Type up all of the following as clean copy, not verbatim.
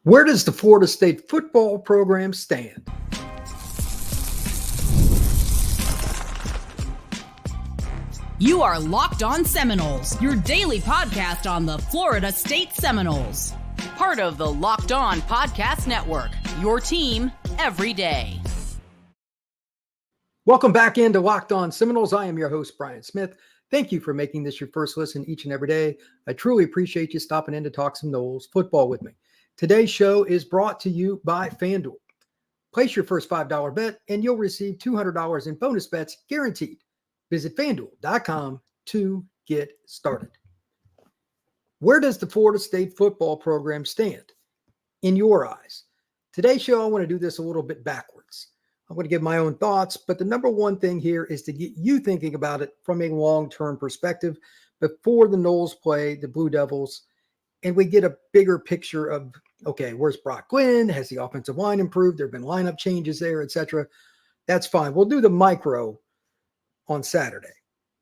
Where does the Florida State football program stand? You are Locked On Seminoles, your daily podcast on the Florida State Seminoles. Part of the Locked On Podcast Network, your team every day. Welcome back into Locked On Seminoles. I am your host, Brian Smith. Thank you for making this your first listen each and every day. I truly appreciate you stopping in to talk some Noles football with me. Today's show is brought to you by FanDuel. Place your first $5 bet and you'll receive $200 in bonus bets guaranteed. Visit FanDuel.com to get started. Where does the Florida State football program stand in your eyes? Today's show, I want to do this a little bit backwards. I'm going to give my own thoughts, but the number one thing here is to get you thinking about it from a long-term perspective before the Noles play the Blue Devils, and we get a bigger picture of, okay, where's Brock Glenn? Has the offensive line improved? There have been lineup changes there, etc. That's fine. We'll do the micro on Saturday.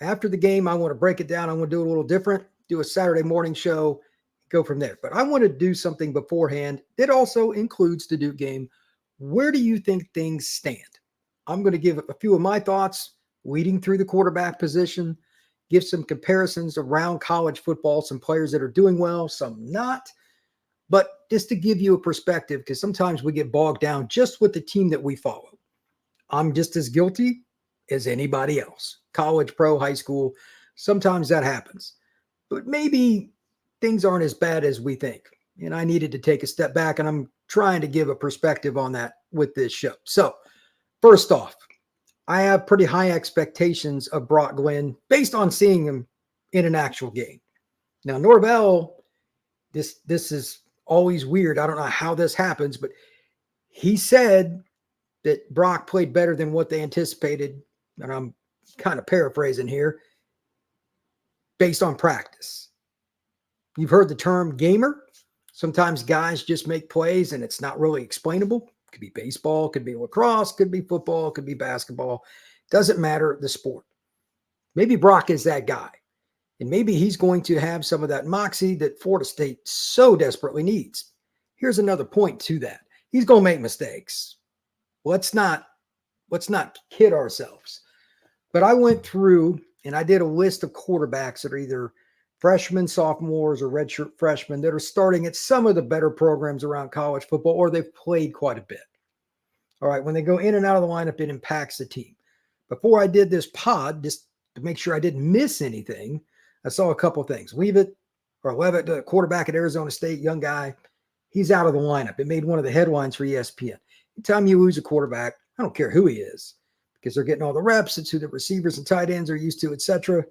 After the game, I want to break it down. I want to do it a little different, do a Saturday morning show, go from there. But I want to do something beforehand that also includes the Duke game. Where do you think things stand? I'm going to give a few of my thoughts leading through the quarterback position, give some comparisons around college football, some players that are doing well, some not. But just to give you a perspective, because sometimes we get bogged down just with the team that we follow. I'm just as guilty as anybody else. College, pro, high school, sometimes that happens. But maybe things aren't as bad as we think. And I needed to take a step back, and I'm trying to give a perspective on that with this show. So, first off, I have pretty high expectations of Brock Glenn based on seeing him in an actual game. Now, Norvell, this is always weird. I don't know how this happens, but he said that Brock played better than what they anticipated, and I'm kind of paraphrasing here, based on practice. You've heard the term gamer. Sometimes guys just make plays and it's not really explainable. It could be baseball, could be lacrosse, could be football, could be basketball. Doesn't matter the sport. Maybe Brock is that guy. And maybe he's going to have some of that moxie that Florida State so desperately needs. Here's another point to that. He's going to make mistakes. Let's not kid ourselves. But I went through and I did a list of quarterbacks that are either freshmen, sophomores, or redshirt freshmen that are starting at some of the better programs around college football, or they've played quite a bit. All right, when they go in and out of the lineup, it impacts the team. Before I did this pod, just to make sure I didn't miss anything, I saw a couple things. Leavitt, the quarterback at Arizona State, young guy, he's out of the lineup. It made one of the headlines for ESPN. Anytime you lose a quarterback, I don't care who he is, because they're getting all the reps. It's who the receivers and tight ends are used to, etc.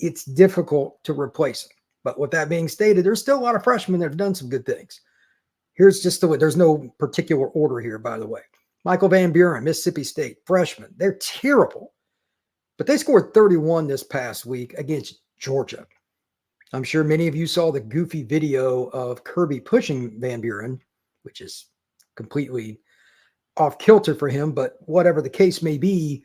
It's difficult to replace him. But with that being stated, there's still a lot of freshmen that have done some good things. Here's just the way. There's no particular order here, by the way. Michael Van Buren, Mississippi State, freshman. They're terrible. But they scored 31 this past week against Georgia. I'm sure many of you saw the goofy video of Kirby pushing Van Buren, which is completely off kilter for him. But whatever the case may be,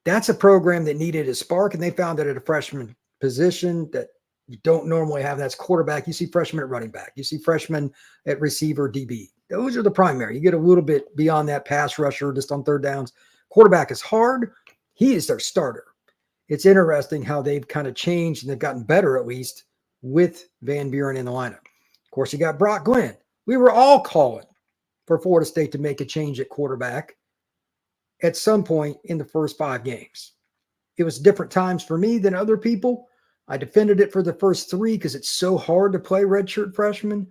that's a program that needed a spark, and they found it at a freshman position that you don't normally have. That's quarterback. You see freshmen at running back. You see freshmen at receiver, DB. Those are the primary. You get a little bit beyond that, pass rusher just on third downs. Quarterback is hard. He is their starter. It's interesting how they've kind of changed, and they've gotten better at least with Van Buren in the lineup. Of course, you got Brock Glenn. We were all calling for Florida State to make a change at quarterback at some point in the first 5 games. It was different times for me than other people. I defended it for the first 3 because it's so hard to play redshirt freshmen.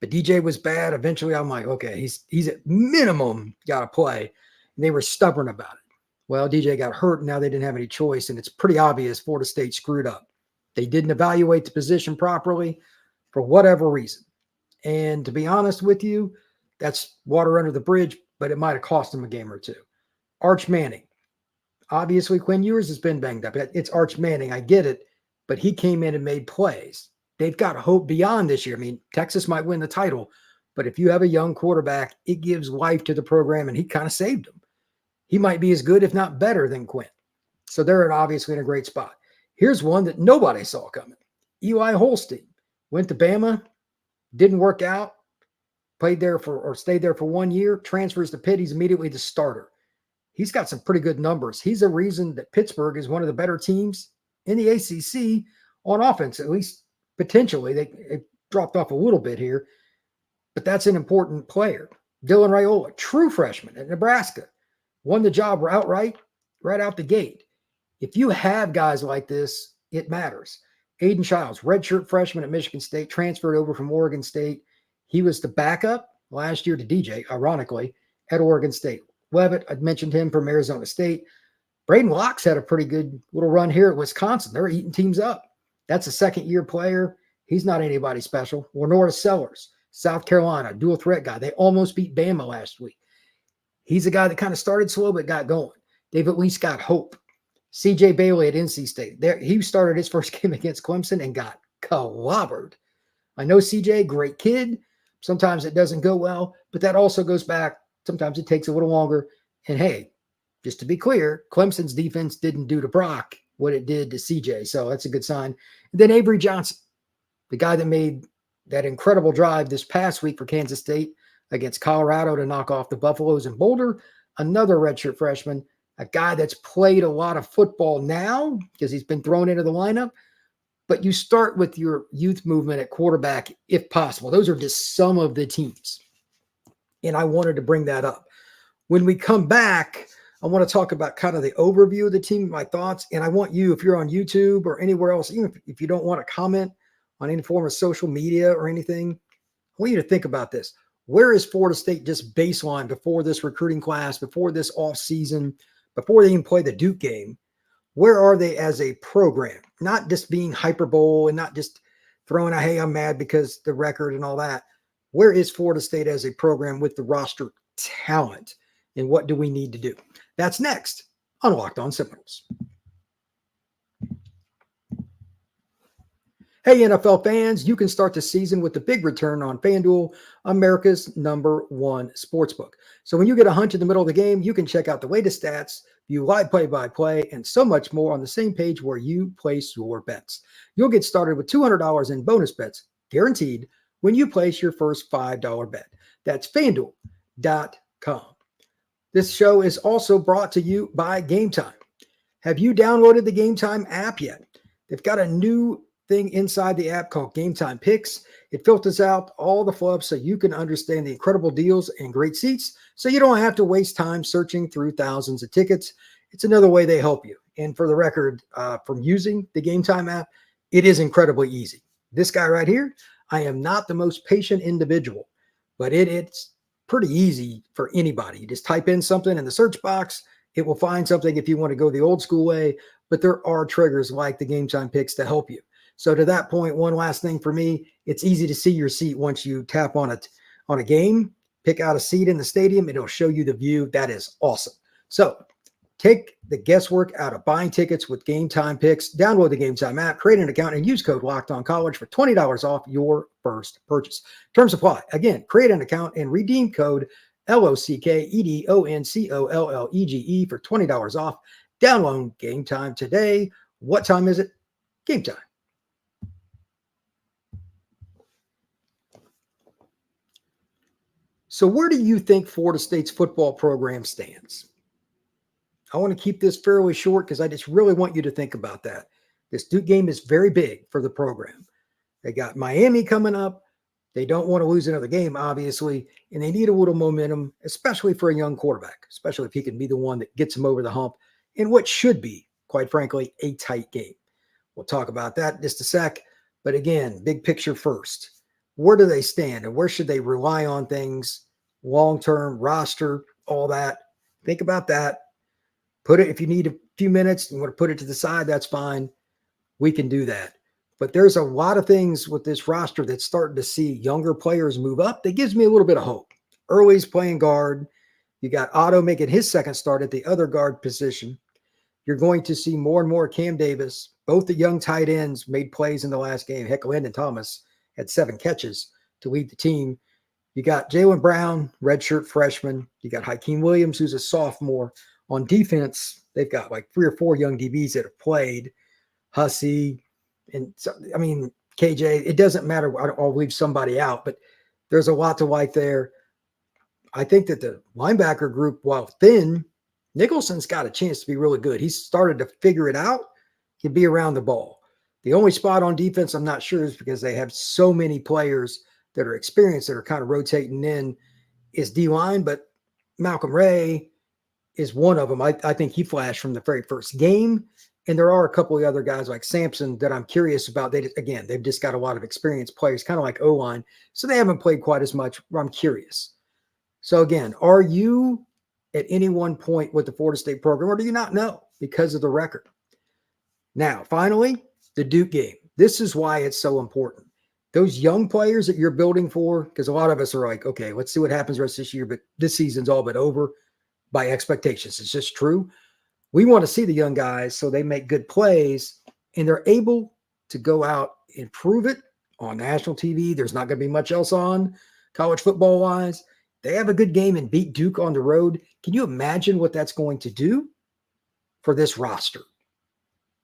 But DJ was bad. Eventually, I'm like, okay, he's at minimum got to play. And they were stubborn about it. Well, DJ got hurt, and now they didn't have any choice, and it's pretty obvious Florida State screwed up. They didn't evaluate the position properly for whatever reason. And to be honest with you, that's water under the bridge, but it might have cost them a game or two. Arch Manning. Obviously, Quinn Ewers has been banged up. It's Arch Manning. I get it. But he came in and made plays. They've got hope beyond this year. I mean, Texas might win the title. But if you have a young quarterback, it gives life to the program, and he kind of saved them. He might be as good, if not better, than Quinn. So they're obviously in a great spot. Here's one that nobody saw coming. Eli Holstein went to Bama, didn't work out. played there or stayed there for 1 year, transfers to Pitt. He's immediately the starter. He's got some pretty good numbers. He's a reason that Pittsburgh is one of the better teams in the ACC on offense, at least potentially. They dropped off a little bit here, but that's an important player. Dylan Raiola, true freshman at Nebraska, won the job outright, right out the gate. If you have guys like this, it matters. Aiden Childs, redshirt freshman at Michigan State, transferred over from Oregon State. He was the backup last year to DJ, ironically, at Oregon State. Levitt, I mentioned him from Arizona State. Braden Locke's had a pretty good little run here at Wisconsin. They're eating teams up. That's a second-year player. He's not anybody special. Lenora Sellers, South Carolina, dual threat guy. They almost beat Bama last week. He's a guy that kind of started slow but got going. They've at least got hope. CJ Bailey at NC State. He started his first game against Clemson and got clobbered. I know CJ, great kid. Sometimes it doesn't go well, but that also goes back. Sometimes it takes a little longer. And hey, just to be clear, Clemson's defense didn't do to Brock what it did to CJ. So that's a good sign. And then Avery Johnson, the guy that made that incredible drive this past week for Kansas State against Colorado to knock off the Buffaloes in Boulder, another redshirt freshman, a guy that's played a lot of football now because he's been thrown into the lineup. But you start with your youth movement at quarterback if possible. Those are just some of the teams. And I wanted to bring that up. When we come back, I want to talk about kind of the overview of the team, my thoughts. And I want you, if you're on YouTube or anywhere else, even if you don't want to comment on any form of social media or anything, I want you to think about this. Where is Florida State just baseline before this recruiting class, before this offseason, before they even play the Duke game? Where are they as a program? Not just being hyperbole and not just throwing a, hey, I'm mad because the record and all that. Where is Florida State as a program with the roster talent? And what do we need to do? That's next on Locked On Seminoles. Hey, NFL fans, you can start the season with the big return on FanDuel, America's #1 sportsbook. So when you get a hunch in the middle of the game, you can check out the latest stats, view live play-by-play, and so much more on the same page where you place your bets. You'll get started with $200 in bonus bets, guaranteed, when you place your first $5 bet. That's FanDuel.com. This show is also brought to you by Gametime. Have you downloaded the Gametime app yet? They've got a new thing inside the app called Gametime Picks. It filters out all the flubs so you can understand the incredible deals and great seats so you don't have to waste time searching through thousands of tickets. It's another way they help you. And for the record, from using the Gametime app, it is incredibly easy. This guy right here, I am not the most patient individual, but it's pretty easy for anybody. You just type in something in the search box. It will find something if you want to go the old school way, but there are triggers like the Gametime Picks to help you. So to that point, one last thing for me, it's easy to see your seat once you tap on it on a game, pick out a seat in the stadium. It'll show you the view. That is awesome. So take the guesswork out of buying tickets with Gametime Picks. Download the Gametime app, create an account, and use code LOCKEDONCollege for $20 off your first purchase. Terms apply. Again, create an account and redeem code LOCKEDONCOLLEGE for $20 off. Download Gametime today. What time is it? Game time. So where do you think Florida State's football program stands? I want to keep this fairly short because I just really want you to think about that. This Duke game is very big for the program. They got Miami coming up. They don't want to lose another game, obviously, and they need a little momentum, especially for a young quarterback, especially if he can be the one that gets them over the hump in what should be, quite frankly, a tight game. We'll talk about that in just a sec. But again, big picture first. Where do they stand and where should they rely on things, long-term, roster, all that? Think about that. Put it, if you need a few minutes and want to put it to the side, that's fine. We can do that. But there's a lot of things with this roster that's starting to see younger players move up. That gives me a little bit of hope. Early's playing guard. You got Otto making his second start at the other guard position. You're going to see more and more Cam Davis. Both the young tight ends made plays in the last game. Heck, Landon Thomas had 7 catches to lead the team. You got Jalen Brown, redshirt freshman. You got Hakeem Williams, who's a sophomore. On defense, they've got like 3 or 4 young DBs that have played. Hussey, and so, I mean, KJ, it doesn't matter. I'll leave somebody out, but there's a lot to like there. I think that the linebacker group, while thin, Nicholson's got a chance to be really good. He's started to figure it out. He can be around the ball. The only spot on defense I'm not sure is because they have so many players that are experienced that are kind of rotating in is D-line, but Malcolm Ray is one of them. I think he flashed from the very first game. And there are a couple of other guys like Sampson that I'm curious about. They've just got a lot of experienced players, kind of like O-line. So they haven't played quite as much. I'm curious. So again, are you at any one point with the Florida State program, or do you not know because of the record? Now, finally, the Duke game. This is why it's so important. Those young players that you're building for, because a lot of us are like, okay, let's see what happens the rest of this year, but this season's all but over by expectations. It's just true. We want to see the young guys so they make good plays and they're able to go out and prove it on national TV. There's not going to be much else on college football wise. They have a good game and beat Duke on the road. Can you imagine what that's going to do for this roster?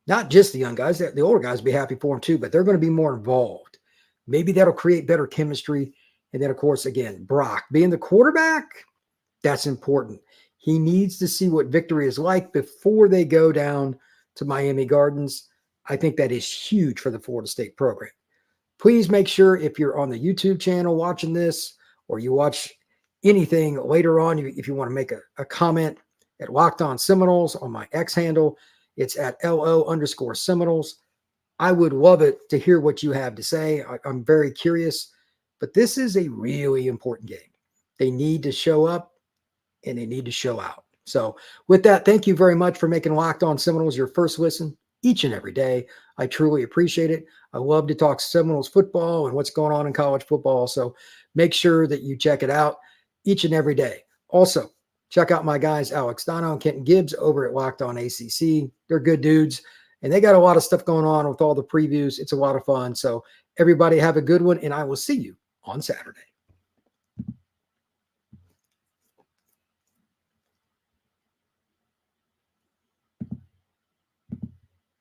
Not just the young guys, the older guys will be happy for them too, but they're going to be more involved. Maybe that'll create better chemistry. And then, of course, again, Brock being the quarterback, that's important. He needs to see what victory is like before they go down to Miami Gardens. I think that is huge for the Florida State program. Please make sure if you're on the YouTube channel watching this or you watch anything later on, if you want to make a comment at Locked On Seminoles on my X handle, it's at LO_Seminoles. I would love it to hear what you have to say. I'm very curious, but this is a really important game. They need to show up and they need to show out. So with that, thank you very much for making Locked On Seminoles your first listen each and every day. I truly appreciate it. I love to talk Seminoles football and what's going on in college football. So make sure that you check it out each and every day. Also, check out my guys, Alex Dono and Kenton Gibbs over at Locked On ACC. They're good dudes, and they got a lot of stuff going on with all the previews. It's a lot of fun. So everybody have a good one, and I will see you on Saturday.